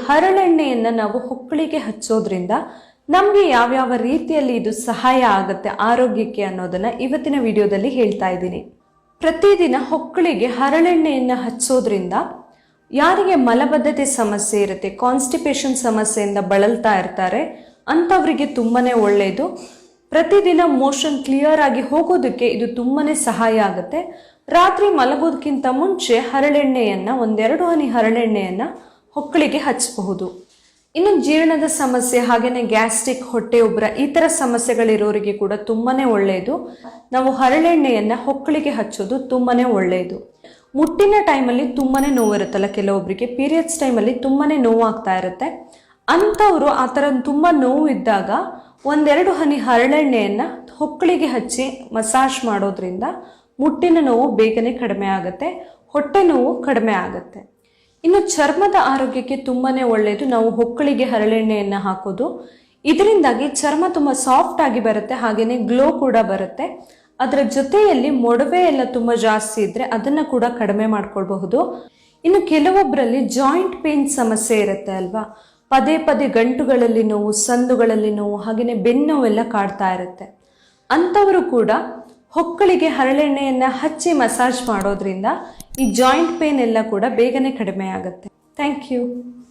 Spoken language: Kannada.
ಹರಳೆಣ್ಣೆಯನ್ನು ನಾವು ಹೊಕ್ಕಳಿಗೆ ಹಚ್ಚೋದ್ರಿಂದ ನಮಗೆ ಯಾವ್ಯಾವ ರೀತಿಯಲ್ಲಿ ಇದು ಸಹಾಯ ಆಗುತ್ತೆ ಆರೋಗ್ಯಕ್ಕೆ ಅನ್ನೋದನ್ನ ಇವತ್ತಿನ ವಿಡಿಯೋದಲ್ಲಿ ಹೇಳ್ತಾ ಇದ್ದೀನಿ. ಪ್ರತಿದಿನ ಹೊಕ್ಕಳಿಗೆ ಹರಳೆಣ್ಣೆಯನ್ನು ಹಚ್ಚೋದ್ರಿಂದ ಯಾರಿಗೆ ಮಲಬದ್ಧತೆ ಸಮಸ್ಯೆ ಇರುತ್ತೆ, ಕಾನ್ಸ್ಟಿಪೇಷನ್ ಸಮಸ್ಯೆಯಿಂದ ಬಳಲ್ತಾ ಇರ್ತಾರೆ ಅಂಥವರಿಗೆ ತುಂಬಾನೇ ಒಳ್ಳೆಯದು. ಪ್ರತಿದಿನ ಮೋಷನ್ ಕ್ಲಿಯರ್ ಆಗಿ ಹೋಗೋದಕ್ಕೆ ಇದು ತುಂಬಾನೇ ಸಹಾಯ ಆಗುತ್ತೆ. ರಾತ್ರಿ ಮಲಗೋದಕ್ಕಿಂತ ಮುಂಚೆ ಹರಳೆಣ್ಣೆಯನ್ನು ಒಂದೆರಡು ಹನಿ ಹರಳೆಣ್ಣೆಯನ್ನು ಹೊಕ್ಕಳಿಗೆ ಹಚ್ಚಬಹುದು. ಇನ್ನು ಜೀರ್ಣದ ಸಮಸ್ಯೆ ಹಾಗೆಯೇ ಗ್ಯಾಸ್ಟ್ರಿಕ್, ಹೊಟ್ಟೆ ಉಬ್ಬರ ಈ ಥರ ಸಮಸ್ಯೆಗಳಿರೋರಿಗೆ ಕೂಡ ತುಂಬಾನೇ ಒಳ್ಳೆಯದು. ನಾವು ಹರಳೆಣ್ಣೆಯನ್ನು ಹೊಕ್ಕಳಿಗೆ ಹಚ್ಚೋದು ತುಂಬಾನೇ ಒಳ್ಳೆಯದು. ಮುಟ್ಟಿನ ಟೈಮಲ್ಲಿ ತುಂಬಾನೇ ನೋವಿರುತ್ತಲ್ಲ, ಕೆಲವೊಬ್ಬರಿಗೆ ಪೀರಿಯಡ್ಸ್ ಟೈಮಲ್ಲಿ ತುಂಬಾನೇ ನೋವಾಗ್ತಾ ಇರುತ್ತೆ. ಅಂಥವರು ಆ ಥರ ತುಂಬ ನೋವು ಇದ್ದಾಗ ಒಂದೆರಡು ಹನಿ ಹರಳೆಣ್ಣೆಯನ್ನು ಹೊಕ್ಕಳಿಗೆ ಹಚ್ಚಿ ಮಸಾಜ್ ಮಾಡೋದ್ರಿಂದ ಮುಟ್ಟಿನ ನೋವು ಬೇಗನೆ ಕಡಿಮೆ ಆಗುತ್ತೆ, ಹೊಟ್ಟೆ ನೋವು ಕಡಿಮೆ ಆಗುತ್ತೆ. ಇನ್ನು ಚರ್ಮದ ಆರೋಗ್ಯಕ್ಕೆ ತುಂಬಾನೇ ಒಳ್ಳೆಯದು ನಾವು ಹೊಕ್ಕಳಿಗೆ ಹರಳೆಣ್ಣೆಯನ್ನು ಹಾಕೋದು. ಇದರಿಂದಾಗಿ ಚರ್ಮ ತುಂಬ ಸಾಫ್ಟ್ ಆಗಿ ಬರುತ್ತೆ, ಹಾಗೆಯೇ ಗ್ಲೋ ಕೂಡ ಬರುತ್ತೆ. ಅದರ ಜೊತೆಯಲ್ಲಿ ಮೊಡವೆ ಎಲ್ಲ ತುಂಬ ಜಾಸ್ತಿ ಇದ್ರೆ ಅದನ್ನ ಕೂಡ ಕಡಿಮೆ ಮಾಡ್ಕೊಳ್ಬಹುದು. ಇನ್ನು ಕೆಲವೊಬ್ಬರಲ್ಲಿ ಜಾಯಿಂಟ್ ಪೇನ್ ಸಮಸ್ಯೆ ಇರುತ್ತೆ ಅಲ್ವಾ, ಪದೇ ಪದೇ ಗಂಟುಗಳಲ್ಲಿ ನೋವು, ಸಂದುಗಳಲ್ಲಿ ನೋವು, ಹಾಗೆಯೇ ಬೆನ್ನೋವೆಲ್ಲ ಕಾಡ್ತಾ ಇರುತ್ತೆ. ಅಂಥವರು ಕೂಡ ಹೊಕ್ಕಳಿಗೆ ಹರಳೆಣ್ಣೆಯನ್ನು ಹಚ್ಚಿ ಮಸಾಜ್ ಮಾಡೋದ್ರಿಂದ ಈ ಜಾಯಿಂಟ್ ಪೇನ್ ಎಲ್ಲ ಕೂಡ ಬೇಗನೆ ಕಡಿಮೆ ಆಗುತ್ತೆ. Thank you.